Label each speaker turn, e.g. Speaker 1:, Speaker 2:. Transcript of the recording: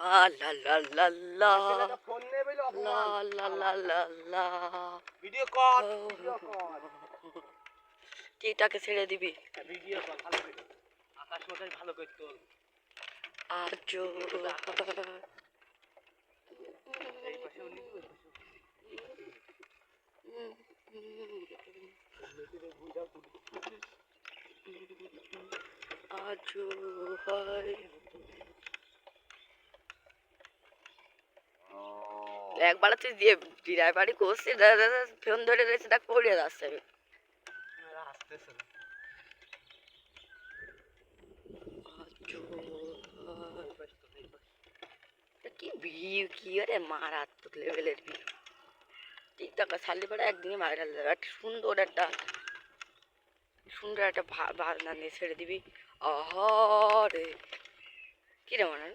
Speaker 1: লা লা লা লা
Speaker 2: ফোন নেই বলে
Speaker 1: লা
Speaker 2: অপমান।
Speaker 1: লা লা লা লা।
Speaker 2: ভিডিও কর, ভিডিও কর।
Speaker 1: টিকটাকে ছেড়ে দিবি।
Speaker 2: ভিডিও কর ভালো করে। আকাশ মশাই ভালো করে তোল।
Speaker 1: আজো
Speaker 2: এই পাশে উনি ওই পাশে।
Speaker 1: আজো হয় একবার তুই দিয়ে বিরায় বাড়ি করছিস ফোন ধরে রয়েছে তা পড়ে যাচ্ছে
Speaker 2: আসতেছে না।
Speaker 1: কি ভিউ কি আরে মারাত্মক লেভেলের ভিউ টিকটকে ছাড়লে পরে একদিনই ভাইরাল যাবে একটা সুন্দর একটা ভাবনা নিয়ে ছেড়ে দিবি আহারে কিরে মনে